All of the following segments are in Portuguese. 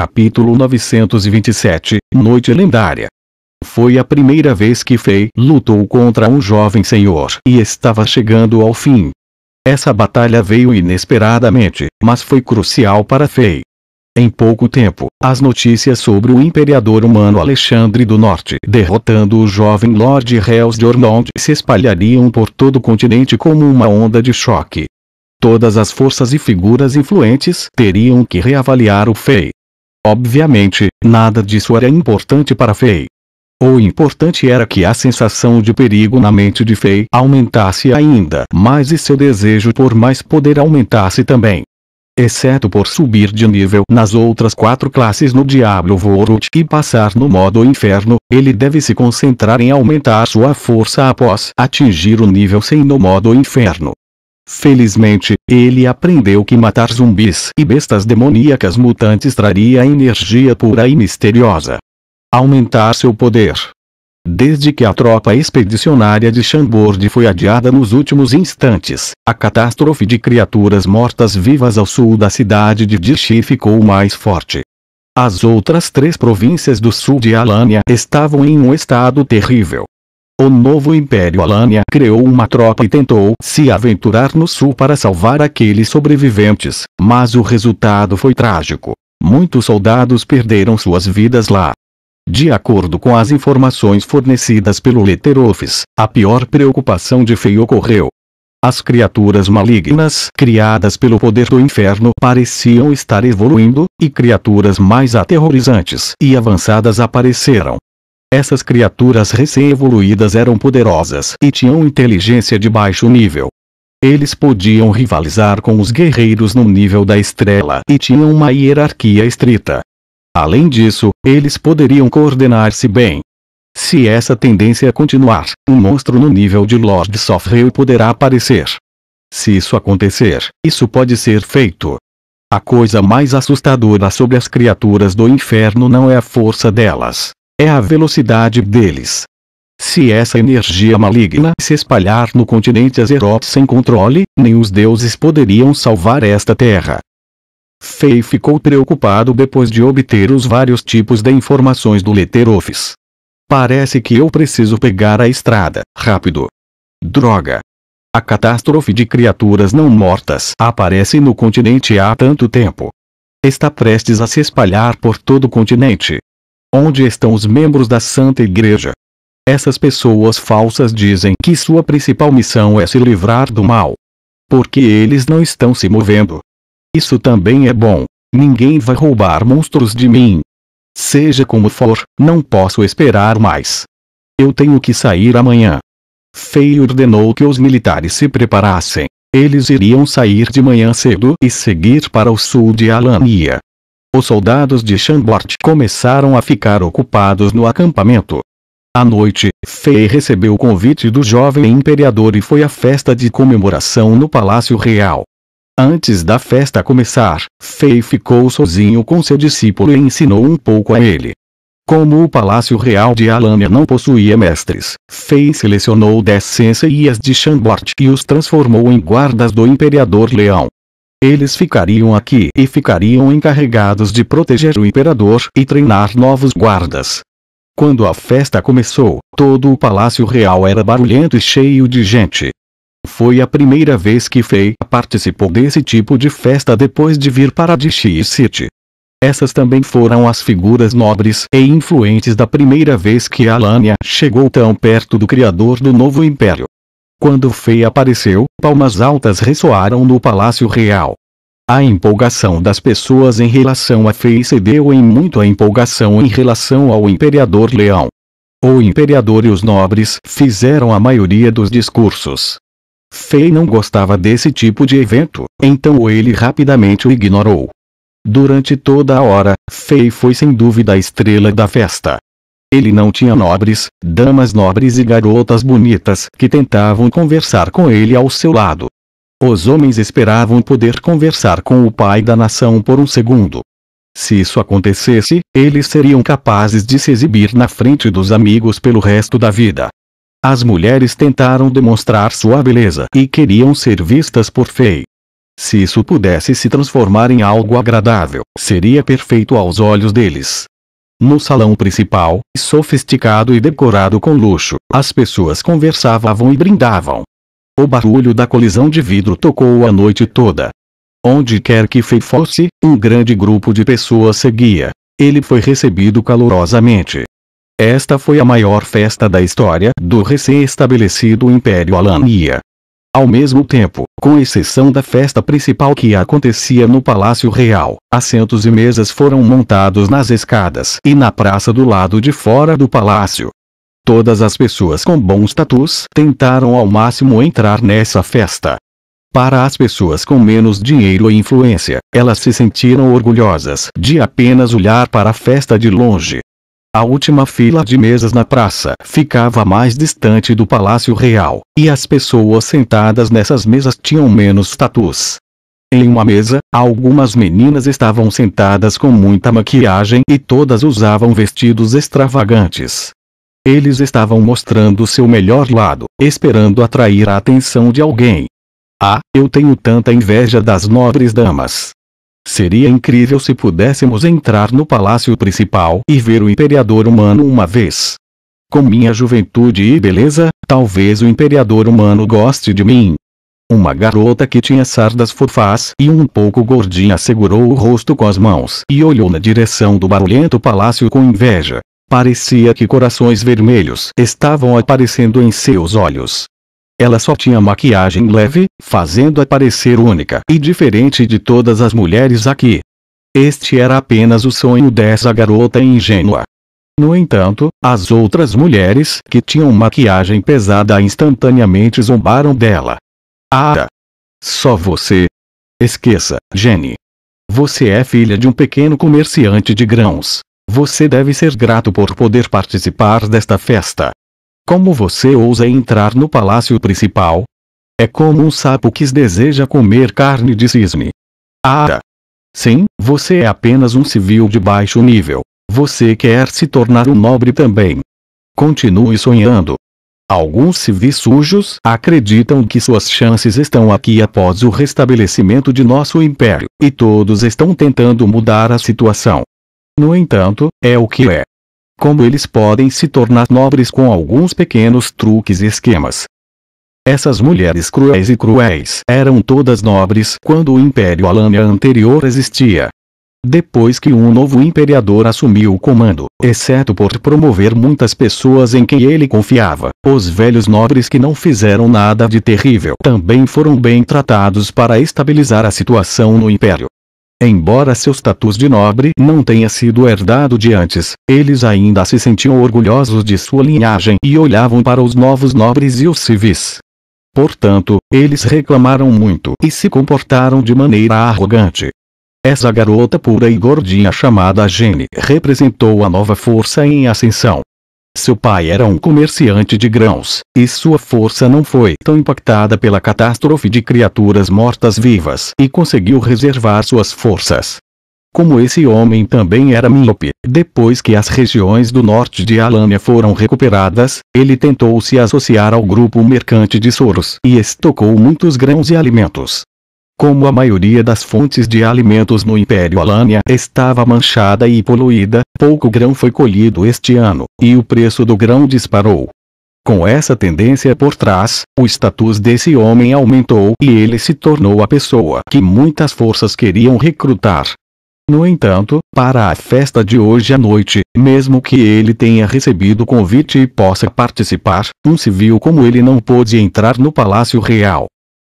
Capítulo 927, Noite Lendária. Foi a primeira vez que Fei lutou contra um jovem senhor e estava chegando ao fim. Essa batalha veio inesperadamente, mas foi crucial para Fei. Em pouco tempo, as notícias sobre o imperador humano Alexandre do Norte derrotando o jovem Lord Hells de Ormond se espalhariam por todo o continente como uma onda de choque. Todas as forças e figuras influentes teriam que reavaliar o Fei. Obviamente, nada disso era importante para Fei. O importante era que a sensação de perigo na mente de Fei aumentasse ainda mais e seu desejo por mais poder aumentasse também. Exceto por subir de nível nas outras 4 classes no Diablo Vorut e passar no modo inferno, ele deve se concentrar em aumentar sua força após atingir o nível 100 no modo inferno. Felizmente, ele aprendeu que matar zumbis e bestas demoníacas mutantes traria energia pura e misteriosa. Aumentar seu poder. Desde que a tropa expedicionária de Chambord foi adiada nos últimos instantes, a catástrofe de criaturas mortas-vivas ao sul da cidade de Dixi ficou mais forte. As outras 3 províncias do sul de Alania estavam em um estado terrível. O novo Império Alania criou uma tropa e tentou se aventurar no sul para salvar aqueles sobreviventes, mas o resultado foi trágico. Muitos soldados perderam suas vidas lá. De acordo com as informações fornecidas pelo Letteroffice, a pior preocupação de Fei ocorreu. As criaturas malignas criadas pelo poder do inferno pareciam estar evoluindo, e criaturas mais aterrorizantes e avançadas apareceram. Essas criaturas recém-evoluídas eram poderosas e tinham inteligência de baixo nível. Eles podiam rivalizar com os guerreiros no nível da estrela e tinham uma hierarquia estrita. Além disso, eles poderiam coordenar-se bem. Se essa tendência continuar, um monstro no nível de Lord Sofreu poderá aparecer. Se isso acontecer, isso pode ser feito. A coisa mais assustadora sobre as criaturas do inferno não é a força delas, é a velocidade deles. Se essa energia maligna se espalhar no continente Azeroth sem controle, nem os deuses poderiam salvar esta terra. Fei ficou preocupado depois de obter os vários tipos de informações do Letteroffice. Parece que eu preciso pegar a estrada, rápido. Droga! A catástrofe de criaturas não mortas aparece no continente há tanto tempo. Está prestes a se espalhar por todo o continente. Onde estão os membros da Santa Igreja? Essas pessoas falsas dizem que sua principal missão é se livrar do mal. Porque eles não estão se movendo. Isso também é bom. Ninguém vai roubar monstros de mim. Seja como for, não posso esperar mais. Eu tenho que sair amanhã. Fei ordenou que os militares se preparassem. Eles iriam sair de manhã cedo e seguir para o sul de Alania. Os soldados de Chambord começaram a ficar ocupados no acampamento. À noite, Fei recebeu o convite do jovem imperador e foi à festa de comemoração no Palácio Real. Antes da festa começar, Fei ficou sozinho com seu discípulo e ensinou um pouco a ele. Como o Palácio Real de Alania não possuía mestres, Fei selecionou 10 senseias de Chambord e os transformou em guardas do Imperador Leão. Eles ficariam aqui e ficariam encarregados de proteger o Imperador e treinar novos guardas. Quando a festa começou, todo o Palácio Real era barulhento e cheio de gente. Foi a primeira vez que Fei participou desse tipo de festa depois de vir para Dixi City. Essas também foram as figuras nobres e influentes da primeira vez que Alania chegou tão perto do criador do novo império. Quando Fei apareceu, palmas altas ressoaram no Palácio Real. A empolgação das pessoas em relação a Fei cedeu em muito a empolgação em relação ao Imperador Leão. O Imperador e os nobres fizeram a maioria dos discursos. Fei não gostava desse tipo de evento, então ele rapidamente o ignorou. Durante toda a hora, Fei foi sem dúvida a estrela da festa. Ele não tinha nobres, damas nobres e garotas bonitas que tentavam conversar com ele ao seu lado. Os homens esperavam poder conversar com o pai da nação por um segundo. Se isso acontecesse, eles seriam capazes de se exibir na frente dos amigos pelo resto da vida. As mulheres tentaram demonstrar sua beleza e queriam ser vistas por Fei. Se isso pudesse se transformar em algo agradável, seria perfeito aos olhos deles. No salão principal, sofisticado e decorado com luxo, as pessoas conversavam e brindavam. O barulho da colisão de vidro tocou a noite toda. Onde quer que Fei fosse, um grande grupo de pessoas seguia. Ele foi recebido calorosamente. Esta foi a maior festa da história do recém-estabelecido Império Alania. Ao mesmo tempo, com exceção da festa principal que acontecia no Palácio Real, assentos e mesas foram montados nas escadas e na praça do lado de fora do palácio. Todas as pessoas com bom status tentaram ao máximo entrar nessa festa. Para as pessoas com menos dinheiro e influência, elas se sentiram orgulhosas de apenas olhar para a festa de longe. A última fila de mesas na praça ficava mais distante do Palácio Real, e as pessoas sentadas nessas mesas tinham menos status. Em uma mesa, algumas meninas estavam sentadas com muita maquiagem e todas usavam vestidos extravagantes. Eles estavam mostrando seu melhor lado, esperando atrair a atenção de alguém. Ah, eu tenho tanta inveja das nobres damas. Seria incrível se pudéssemos entrar no palácio principal e ver o imperador humano uma vez. Com minha juventude e beleza, talvez o imperador humano goste de mim. Uma garota que tinha sardas fofás e um pouco gordinha segurou o rosto com as mãos e olhou na direção do barulhento palácio com inveja. Parecia que corações vermelhos estavam aparecendo em seus olhos. Ela só tinha maquiagem leve, fazendo-a parecer única e diferente de todas as mulheres aqui. Este era apenas o sonho dessa garota ingênua. No entanto, as outras mulheres que tinham maquiagem pesada instantaneamente zombaram dela. Ah! Só você? Esqueça, Jenny. Você é filha de um pequeno comerciante de grãos. Você deve ser grato por poder participar desta festa. Como você ousa entrar no palácio principal? É como um sapo que deseja comer carne de cisne. Ah! Sim, você é apenas um civil de baixo nível. Você quer se tornar um nobre também. Continue sonhando. Alguns civis sujos acreditam que suas chances estão aqui após o restabelecimento de nosso império, e todos estão tentando mudar a situação. No entanto, é o que é. Como eles podem se tornar nobres com alguns pequenos truques e esquemas. Essas mulheres cruéis eram todas nobres quando o Império Alania anterior existia. Depois que um novo imperador assumiu o comando, exceto por promover muitas pessoas em quem ele confiava, os velhos nobres que não fizeram nada de terrível também foram bem tratados para estabilizar a situação no Império. Embora seu status de nobre não tenha sido herdado de antes, eles ainda se sentiam orgulhosos de sua linhagem e olhavam para os novos nobres e os civis. Portanto, eles reclamaram muito e se comportaram de maneira arrogante. Essa garota pura e gordinha chamada Jenny representou a nova força em ascensão. Seu pai era um comerciante de grãos, e sua força não foi tão impactada pela catástrofe de criaturas mortas-vivas e conseguiu reservar suas forças. Como esse homem também era míope, depois que as regiões do norte de Alania foram recuperadas, ele tentou se associar ao grupo mercante de Soros e estocou muitos grãos e alimentos. Como a maioria das fontes de alimentos no Império Alania estava manchada e poluída, pouco grão foi colhido este ano, e o preço do grão disparou. Com essa tendência por trás, o status desse homem aumentou e ele se tornou a pessoa que muitas forças queriam recrutar. No entanto, para a festa de hoje à noite, mesmo que ele tenha recebido o convite e possa participar, um civil como ele não pôde entrar no Palácio Real.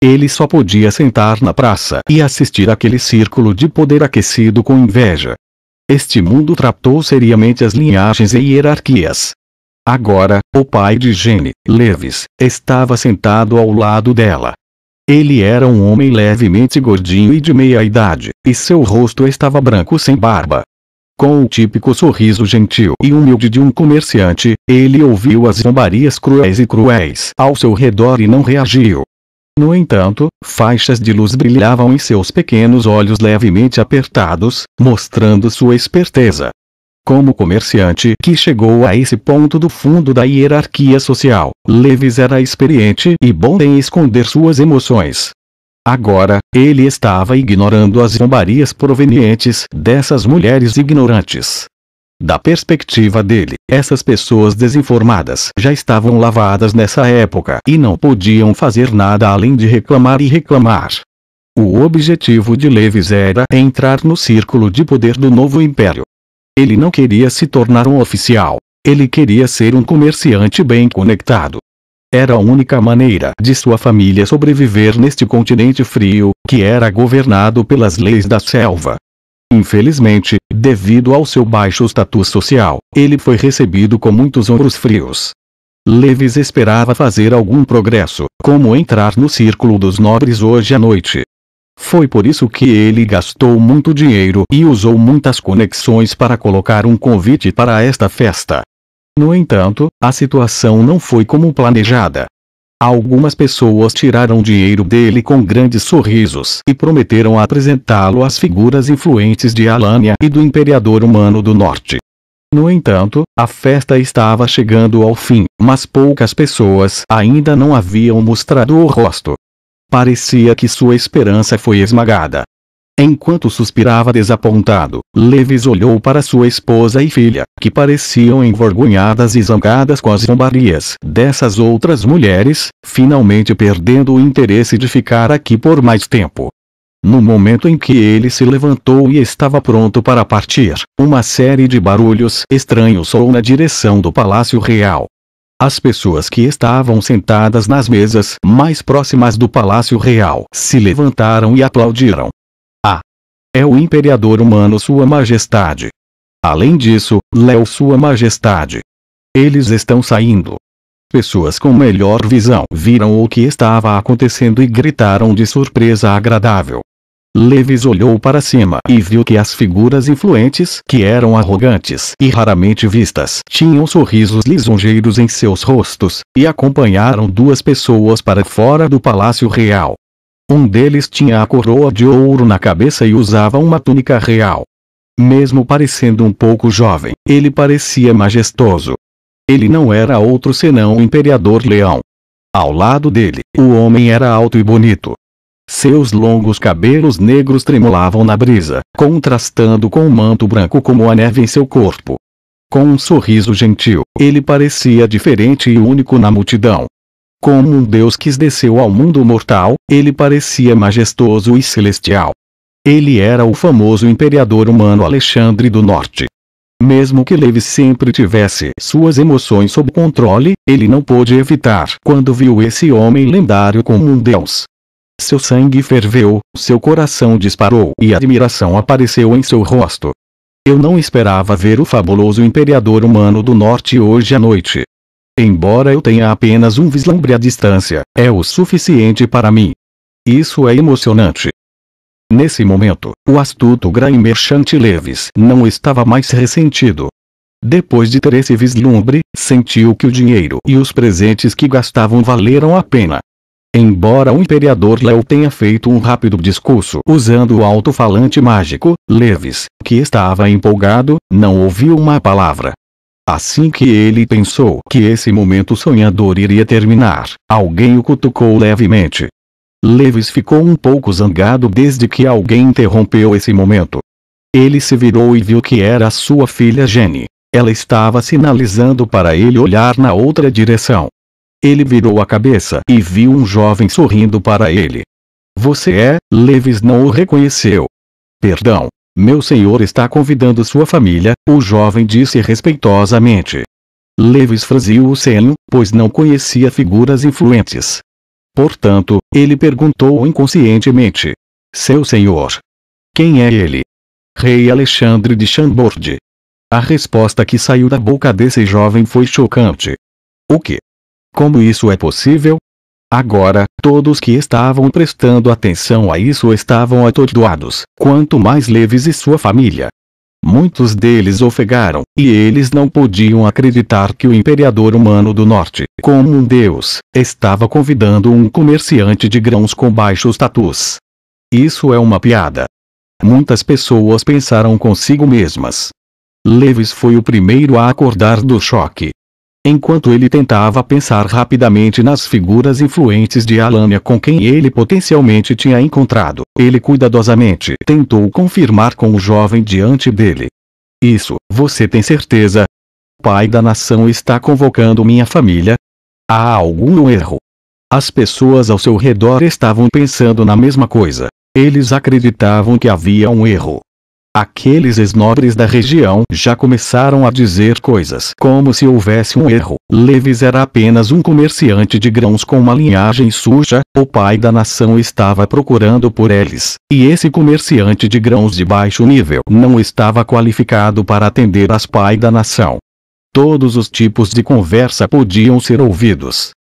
Ele só podia sentar na praça e assistir àquele círculo de poder aquecido com inveja. Este mundo tratou seriamente as linhagens e hierarquias. Agora, o pai de Jenny, Levis, estava sentado ao lado dela. Ele era um homem levemente gordinho e de meia idade, e seu rosto estava branco sem barba. Com o típico sorriso gentil e humilde de um comerciante, ele ouviu as zombarias cruéis ao seu redor e não reagiu. No entanto, faixas de luz brilhavam em seus pequenos olhos levemente apertados, mostrando sua esperteza. Como comerciante que chegou a esse ponto do fundo da hierarquia social, Levis era experiente e bom em esconder suas emoções. Agora, ele estava ignorando as zombarias provenientes dessas mulheres ignorantes. Da perspectiva dele, essas pessoas desinformadas já estavam lavadas nessa época e não podiam fazer nada além de reclamar e reclamar. O objetivo de Levis era entrar no círculo de poder do novo império. Ele não queria se tornar um oficial. Ele queria ser um comerciante bem conectado. Era a única maneira de sua família sobreviver neste continente frio, que era governado pelas leis da selva. Infelizmente, devido ao seu baixo status social, ele foi recebido com muitos ombros frios. Levis esperava fazer algum progresso, como entrar no círculo dos nobres hoje à noite. Foi por isso que ele gastou muito dinheiro e usou muitas conexões para colocar um convite para esta festa. No entanto, a situação não foi como planejada. Algumas pessoas tiraram dinheiro dele com grandes sorrisos e prometeram apresentá-lo às figuras influentes de Alania e do Imperador Humano do Norte. No entanto, a festa estava chegando ao fim, mas poucas pessoas ainda não haviam mostrado o rosto. Parecia que sua esperança foi esmagada. Enquanto suspirava desapontado, Levis olhou para sua esposa e filha, que pareciam envergonhadas e zangadas com as zombarias dessas outras mulheres, finalmente perdendo o interesse de ficar aqui por mais tempo. No momento em que ele se levantou e estava pronto para partir, uma série de barulhos estranhos soou na direção do Palácio Real. As pessoas que estavam sentadas nas mesas mais próximas do Palácio Real se levantaram e aplaudiram. É o Imperador Humano Sua Majestade. Além disso, Léo Sua Majestade. Eles estão saindo. Pessoas com melhor visão viram o que estava acontecendo e gritaram de surpresa agradável. Levis olhou para cima e viu que as figuras influentes, que eram arrogantes e raramente vistas, tinham sorrisos lisonjeiros em seus rostos, e acompanharam duas pessoas para fora do Palácio Real. Um deles tinha a coroa de ouro na cabeça e usava uma túnica real. Mesmo parecendo um pouco jovem, ele parecia majestoso. Ele não era outro senão o Imperador Leão. Ao lado dele, o homem era alto e bonito. Seus longos cabelos negros tremulavam na brisa, contrastando com um manto branco como a neve em seu corpo. Com um sorriso gentil, ele parecia diferente e único na multidão. Como um deus que desceu ao mundo mortal, ele parecia majestoso e celestial. Ele era o famoso Imperador Humano Alexandre do Norte. Mesmo que Levis sempre tivesse suas emoções sob controle, ele não pôde evitar quando viu esse homem lendário como um deus. Seu sangue ferveu, seu coração disparou e admiração apareceu em seu rosto. Eu não esperava ver o fabuloso Imperador Humano do Norte hoje à noite. Embora eu tenha apenas um vislumbre à distância, é o suficiente para mim. Isso é emocionante. Nesse momento, o astuto Grain Merchant Levis não estava mais ressentido. Depois de ter esse vislumbre, sentiu que o dinheiro e os presentes que gastavam valeram a pena. Embora o Imperador Léo tenha feito um rápido discurso usando o alto-falante mágico, Levis, que estava empolgado, não ouviu uma palavra. Assim que ele pensou que esse momento sonhador iria terminar, alguém o cutucou levemente. Levis ficou um pouco zangado desde que alguém interrompeu esse momento. Ele se virou e viu que era sua filha Jenny. Ela estava sinalizando para ele olhar na outra direção. Ele virou a cabeça e viu um jovem sorrindo para ele. Você é? Levis não o reconheceu. Perdão. Meu senhor está convidando sua família, o jovem disse respeitosamente. Levis franziu o senho, pois não conhecia figuras influentes. Portanto, ele perguntou inconscientemente. Seu senhor. Quem é ele? Rei Alexandre de Chambord. A resposta que saiu da boca desse jovem foi chocante. O quê? Como isso é possível? Agora, todos que estavam prestando atenção a isso estavam atordoados, quanto mais Levis e sua família. Muitos deles ofegaram, e eles não podiam acreditar que o Imperador Humano do Norte, como um deus, estava convidando um comerciante de grãos com baixo status. Isso é uma piada. Muitas pessoas pensaram consigo mesmas. Levis foi o primeiro a acordar do choque. Enquanto ele tentava pensar rapidamente nas figuras influentes de Alânia com quem ele potencialmente tinha encontrado, ele cuidadosamente tentou confirmar com o jovem diante dele. Isso, você tem certeza? O pai da nação está convocando minha família? Há algum erro? As pessoas ao seu redor estavam pensando na mesma coisa. Eles acreditavam que havia um erro. Aqueles ex-nobres da região já começaram a dizer coisas como se houvesse um erro. Levis era apenas um comerciante de grãos com uma linhagem suja, o pai da nação estava procurando por eles, e esse comerciante de grãos de baixo nível não estava qualificado para atender às pai da nação. Todos os tipos de conversa podiam ser ouvidos.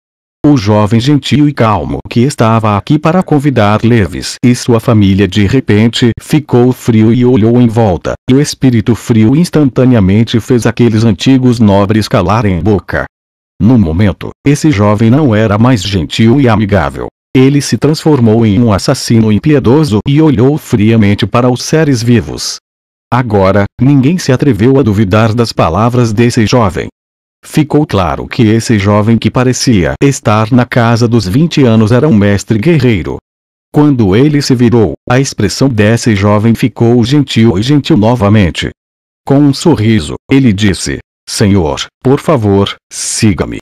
O jovem gentil e calmo que estava aqui para convidar Levis e sua família de repente ficou frio e olhou em volta, e o espírito frio instantaneamente fez aqueles antigos nobres calarem boca. No momento, esse jovem não era mais gentil e amigável. Ele se transformou em um assassino impiedoso e olhou friamente para os seres vivos. Agora, ninguém se atreveu a duvidar das palavras desse jovem. Ficou claro que esse jovem que parecia estar na casa dos 20 anos era um mestre guerreiro. Quando ele se virou, a expressão desse jovem ficou gentil e gentil novamente. Com um sorriso, ele disse: Senhor, por favor, siga-me.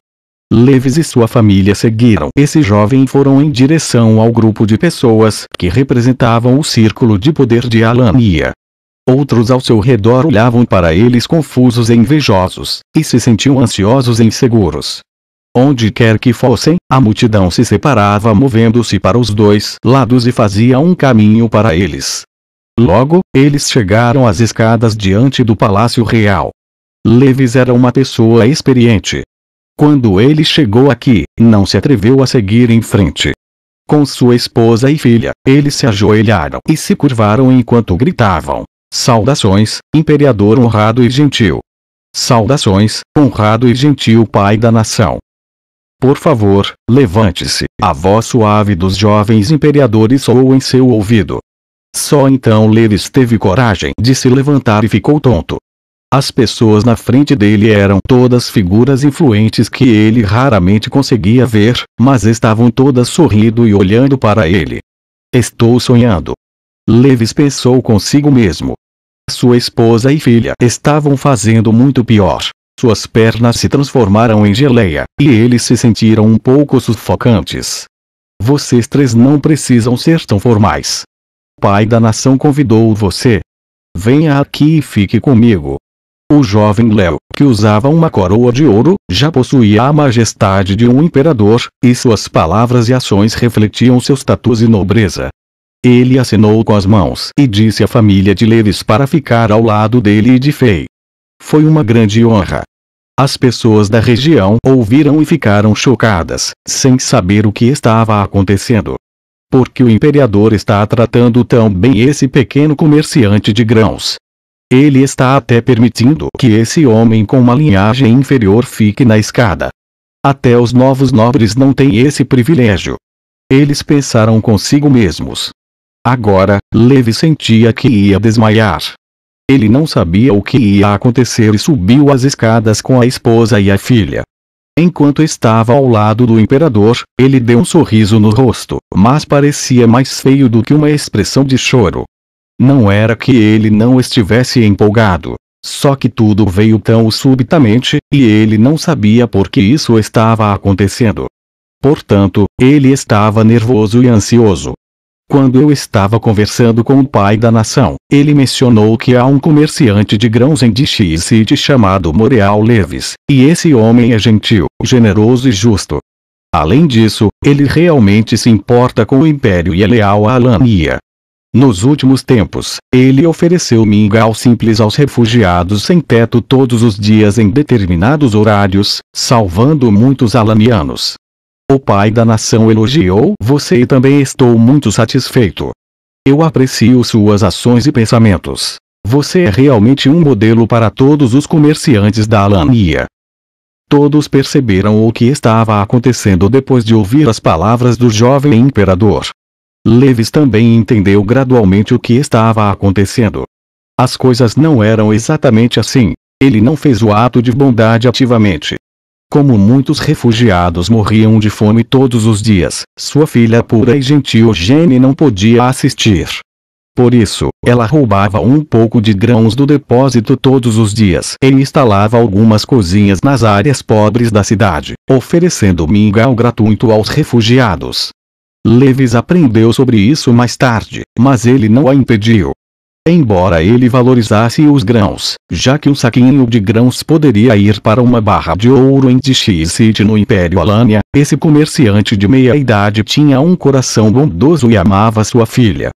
Levis e sua família seguiram esse jovem e foram em direção ao grupo de pessoas que representavam o círculo de poder de Alânia. Outros ao seu redor olhavam para eles confusos e invejosos, e se sentiam ansiosos e inseguros. Onde quer que fossem, a multidão se separava movendo-se para os dois lados e fazia um caminho para eles. Logo, eles chegaram às escadas diante do Palácio Real. Levis era uma pessoa experiente. Quando ele chegou aqui, não se atreveu a seguir em frente. Com sua esposa e filha, eles se ajoelharam e se curvaram enquanto gritavam: Saudações, imperador honrado e gentil. Saudações, honrado e gentil pai da nação. Por favor, levante-se. A voz suave dos jovens imperadores soou em seu ouvido. Só então Levis teve coragem de se levantar e ficou tonto. As pessoas na frente dele eram todas figuras influentes que ele raramente conseguia ver, mas estavam todas sorrindo e olhando para ele. Estou sonhando. Levis pensou consigo mesmo. Sua esposa e filha estavam fazendo muito pior. Suas pernas se transformaram em geleia, e eles se sentiram um pouco sufocantes. Vocês três não precisam ser tão formais. O pai da nação convidou você. Venha aqui e fique comigo. O jovem Léo, que usava uma coroa de ouro, já possuía a majestade de um imperador, e suas palavras e ações refletiam seu status e nobreza. Ele acenou com as mãos e disse à família de Levis para ficar ao lado dele e de Fei. Foi uma grande honra. As pessoas da região ouviram e ficaram chocadas, sem saber o que estava acontecendo. Por que o imperador está tratando tão bem esse pequeno comerciante de grãos? Ele está até permitindo que esse homem com uma linhagem inferior fique na escada. Até os novos nobres não têm esse privilégio. Eles pensaram consigo mesmos. Agora, Levi sentia que ia desmaiar. Ele não sabia o que ia acontecer e subiu as escadas com a esposa e a filha. Enquanto estava ao lado do imperador, ele deu um sorriso no rosto, mas parecia mais feio do que uma expressão de choro. Não era que ele não estivesse empolgado, só que tudo veio tão subitamente, e ele não sabia por que isso estava acontecendo. Portanto, ele estava nervoso e ansioso. Quando eu estava conversando com o pai da nação, ele mencionou que há um comerciante de grãos em DX City chamado Moreal Levis, e esse homem é gentil, generoso e justo. Além disso, ele realmente se importa com o Império e é leal à Alânia. Nos últimos tempos, ele ofereceu mingau simples aos refugiados sem teto todos os dias em determinados horários, salvando muitos alanianos. O pai da nação elogiou você e também estou muito satisfeito. Eu aprecio suas ações e pensamentos. Você é realmente um modelo para todos os comerciantes da Alânia. Todos perceberam o que estava acontecendo depois de ouvir as palavras do jovem imperador. Levis também entendeu gradualmente o que estava acontecendo. As coisas não eram exatamente assim. Ele não fez o ato de bondade ativamente. Como muitos refugiados morriam de fome todos os dias, sua filha pura e gentil Jenny não podia assistir. Por isso, ela roubava um pouco de grãos do depósito todos os dias e instalava algumas cozinhas nas áreas pobres da cidade, oferecendo mingau gratuito aos refugiados. Lewis aprendeu sobre isso mais tarde, mas ele não a impediu. Embora ele valorizasse os grãos, já que um saquinho de grãos poderia ir para uma barra de ouro em Dixie City no Império Alania, esse comerciante de meia-idade tinha um coração bondoso e amava sua filha.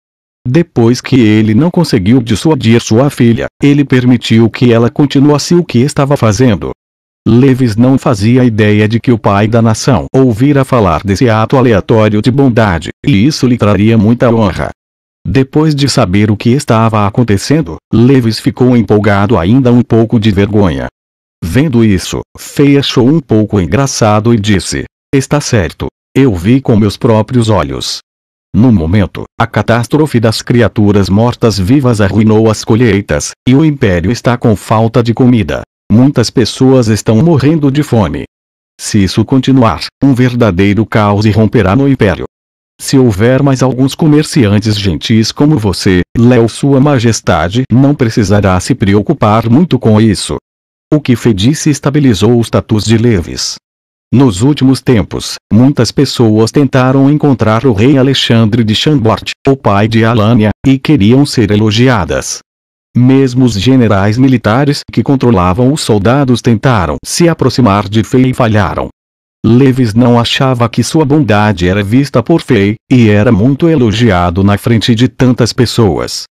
Depois que ele não conseguiu dissuadir sua filha, ele permitiu que ela continuasse o que estava fazendo. Lewis não fazia ideia de que o pai da nação ouvira falar desse ato aleatório de bondade, e isso lhe traria muita honra. Depois de saber o que estava acontecendo, Lewis ficou empolgado, ainda um pouco de vergonha. Vendo isso, Faye achou um pouco engraçado e disse: "Está certo. Eu vi com meus próprios olhos." No momento, a catástrofe das criaturas mortas-vivas arruinou as colheitas, e o império está com falta de comida. Muitas pessoas estão morrendo de fome. Se isso continuar, um verdadeiro caos irromperá no império. Se houver mais alguns comerciantes gentis como você, Léo, Sua Majestade não precisará se preocupar muito com isso. O que Faye disse estabilizou o status de Lewis. Nos últimos tempos, muitas pessoas tentaram encontrar o rei Alexandre de Chambord, o pai de Alania, e queriam ser elogiadas. Mesmo os generais militares que controlavam os soldados tentaram se aproximar de Faye e falharam. Lewis não achava que sua bondade era vista por Faye, e era muito elogiado na frente de tantas pessoas.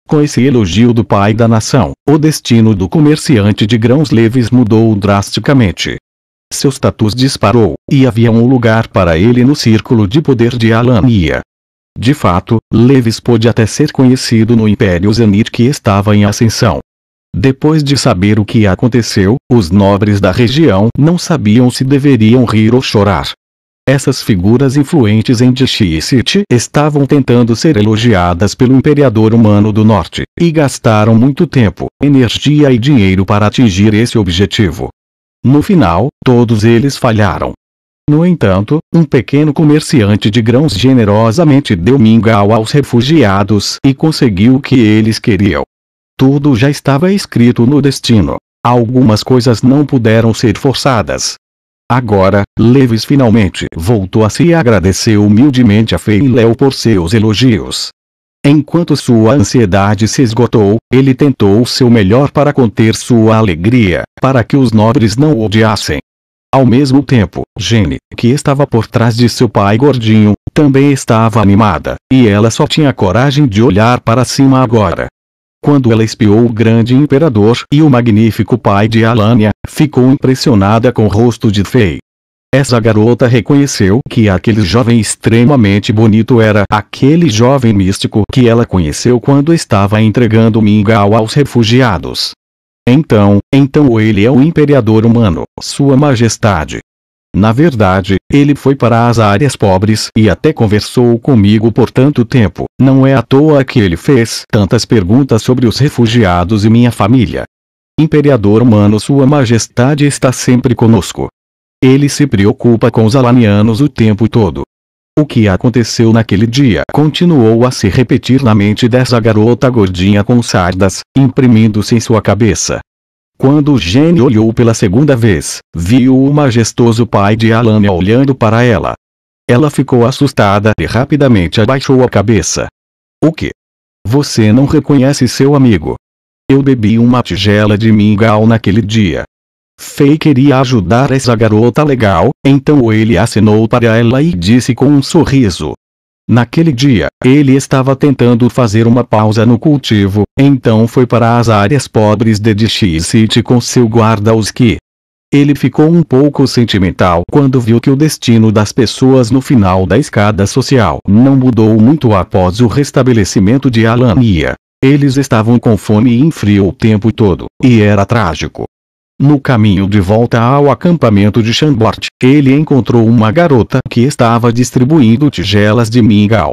Com esse elogio do pai da nação, o destino do comerciante de grãos Lewis mudou drasticamente. Seu status disparou, e havia um lugar para ele no círculo de poder de Alania. De fato, Lewis pôde até ser conhecido no Império Zenith, que estava em ascensão. Depois de saber o que aconteceu, os nobres da região não sabiam se deveriam rir ou chorar. Essas figuras influentes em Dixie City estavam tentando ser elogiadas pelo Imperador Humano do Norte, e gastaram muito tempo, energia e dinheiro para atingir esse objetivo. No final, todos eles falharam. No entanto, um pequeno comerciante de grãos generosamente deu mingau aos refugiados e conseguiu o que eles queriam. Tudo já estava escrito no destino. Algumas coisas não puderam ser forçadas. Agora, Lewis finalmente voltou a se agradecer humildemente a Faye e Léo por seus elogios. Enquanto sua ansiedade se esgotou, ele tentou o seu melhor para conter sua alegria, para que os nobres não o odiassem. Ao mesmo tempo, Jenny, que estava por trás de seu pai gordinho, também estava animada, e ela só tinha coragem de olhar para cima agora. Quando ela espiou o grande imperador e o magnífico pai de Alania, ficou impressionada com o rosto de Faye. Essa garota reconheceu que aquele jovem extremamente bonito era aquele jovem místico que ela conheceu quando estava entregando mingau aos refugiados. Então ele é o Imperador Humano, Sua Majestade. Na verdade, ele foi para as áreas pobres e até conversou comigo por tanto tempo. Não é à toa que ele fez tantas perguntas sobre os refugiados e minha família. Imperador Humano, Sua Majestade está sempre conosco. Ele se preocupa com os alanianos o tempo todo. O que aconteceu naquele dia continuou a se repetir na mente dessa garota gordinha com sardas, imprimindo-se em sua cabeça. Quando Jenny olhou pela segunda vez, viu o majestoso pai de Alania olhando para ela. Ela ficou assustada e rapidamente abaixou a cabeça. O que? Você não reconhece seu amigo? Eu bebi uma tigela de mingau naquele dia. Faye queria ajudar essa garota legal, então ele acenou para ela e disse com um sorriso. Naquele dia, ele estava tentando fazer uma pausa no cultivo, então foi para as áreas pobres de Dixie City com seu guarda-Husky. Ele ficou um pouco sentimental quando viu que o destino das pessoas no final da escada social não mudou muito após o restabelecimento de Alania. Eles estavam com fome e frio o tempo todo, e era trágico. No caminho de volta ao acampamento de Chambord, ele encontrou uma garota que estava distribuindo tigelas de mingau.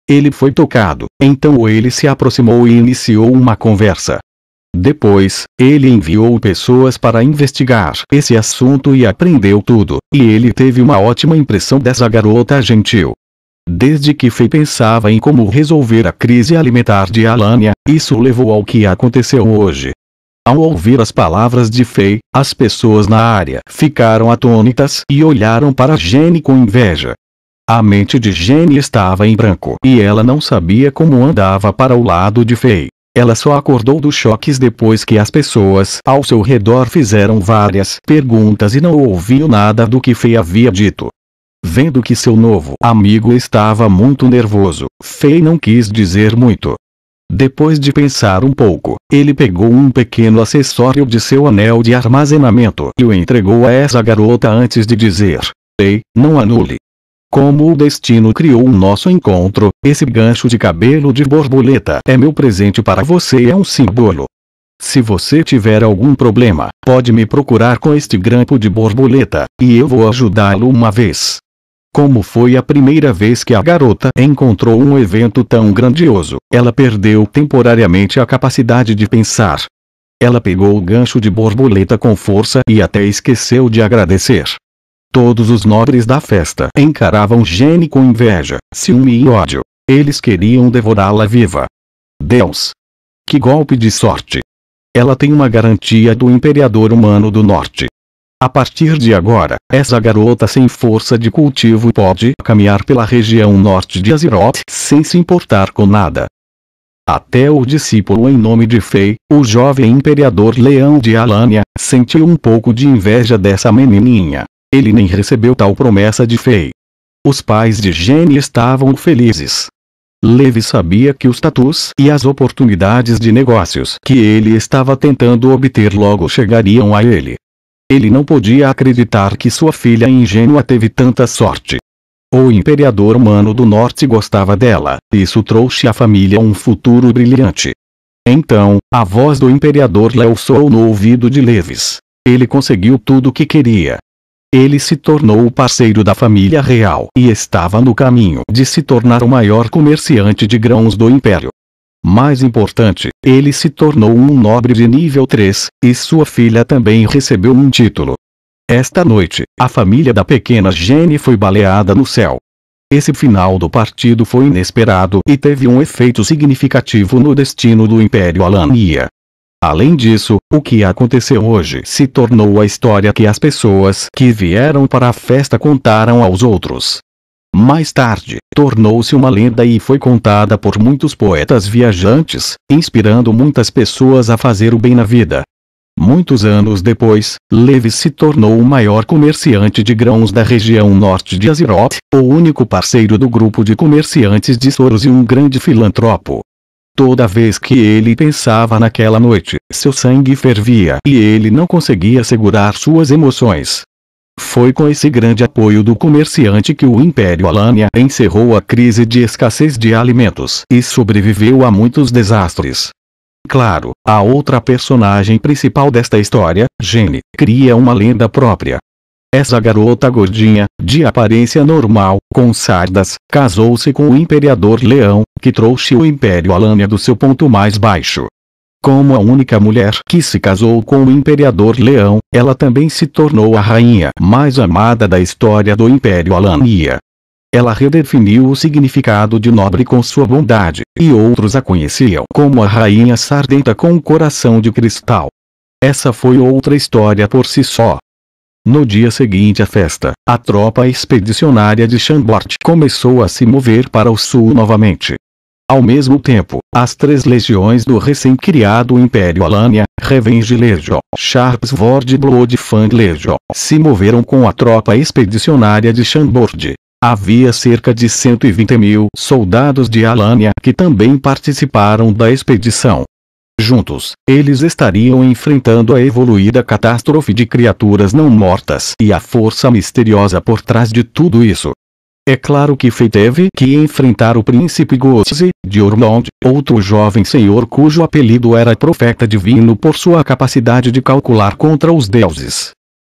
Ele foi tocado, então ele se aproximou e iniciou uma conversa. Depois, ele enviou pessoas para investigar esse assunto e aprendeu tudo, e ele teve uma ótima impressão dessa garota gentil. Desde que Fei pensava em como resolver a crise alimentar de Alania, isso levou ao que aconteceu hoje. Ao ouvir as palavras de Fei, as pessoas na área ficaram atônitas e olharam para Jenny com inveja. A mente de Jenny estava em branco e ela não sabia como andava para o lado de Fei. Ela só acordou dos choques depois que as pessoas ao seu redor fizeram várias perguntas e não ouviu nada do que Fei havia dito. Vendo que seu novo amigo estava muito nervoso, Fei não quis dizer muito. Depois de pensar um pouco, ele pegou um pequeno acessório de seu anel de armazenamento e o entregou a essa garota antes de dizer: Ei, não anule. Como o destino criou o nosso encontro, esse gancho de cabelo de borboleta é meu presente para você e é um símbolo. Se você tiver algum problema, pode me procurar com este grampo de borboleta, e eu vou ajudá-lo uma vez. Como foi a primeira vez que a garota encontrou um evento tão grandioso, ela perdeu temporariamente a capacidade de pensar. Ela pegou o gancho de borboleta com força e até esqueceu de agradecer. Todos os nobres da festa encaravam Jenny com inveja, ciúme e ódio. Eles queriam devorá-la viva. Deus! Que golpe de sorte! Ela tem uma garantia do Imperador Humano do Norte. A partir de agora, essa garota sem força de cultivo pode caminhar pela região norte de Azeroth sem se importar com nada. Até o discípulo em nome de Fei, o jovem Imperador Leão de Alania, sentiu um pouco de inveja dessa menininha. Ele nem recebeu tal promessa de Fei. Os pais de Jenny estavam felizes. Levi sabia que o status e as oportunidades de negócios que ele estava tentando obter logo chegariam a ele. Ele não podia acreditar que sua filha ingênua teve tanta sorte. O Imperador Humano do Norte gostava dela, isso trouxe à família um futuro brilhante. Então, a voz do Imperador Léo soou no ouvido de Levis. Ele conseguiu tudo o que queria. Ele se tornou o parceiro da família real e estava no caminho de se tornar o maior comerciante de grãos do Império. Mais importante, ele se tornou um nobre de nível 3, e sua filha também recebeu um título. Esta noite, a família da pequena Jenny foi baleada no céu. Esse final do partido foi inesperado e teve um efeito significativo no destino do Império Alania. Além disso, o que aconteceu hoje se tornou a história que as pessoas que vieram para a festa contaram aos outros. Mais tarde, tornou-se uma lenda e foi contada por muitos poetas viajantes, inspirando muitas pessoas a fazer o bem na vida. Muitos anos depois, Levi se tornou o maior comerciante de grãos da região norte de Azeroth, o único parceiro do grupo de comerciantes de Soros e um grande filantropo. Toda vez que ele pensava naquela noite, seu sangue fervia e ele não conseguia segurar suas emoções. Foi com esse grande apoio do comerciante que o Império Alania encerrou a crise de escassez de alimentos e sobreviveu a muitos desastres. Claro, a outra personagem principal desta história, Jenny, cria uma lenda própria. Essa garota gordinha, de aparência normal, com sardas, casou-se com o Imperador Leão, que trouxe o Império Alania do seu ponto mais baixo. Como a única mulher que se casou com o Imperador Leão, ela também se tornou a rainha mais amada da história do Império Alania. Ela redefiniu o significado de nobre com sua bondade, e outros a conheciam como a rainha sardenta com um coração de cristal. Essa foi outra história por si só. No dia seguinte à festa, a tropa expedicionária de Chambord começou a se mover para o sul novamente. Ao mesmo tempo, as 3 legiões do recém-criado Império Alania, Revenge Legion, Sharpsword Bloodfang Legion, se moveram com a tropa expedicionária de Chambord. Havia cerca de 120.000 soldados de Alania que também participaram da expedição. Juntos, eles estariam enfrentando a evoluída catástrofe de criaturas não mortas e a força misteriosa por trás de tudo isso. É claro que Fei teve que enfrentar o príncipe Gotze, de Orlond, outro jovem senhor cujo apelido era Profeta Divino por sua capacidade de calcular contra os deuses.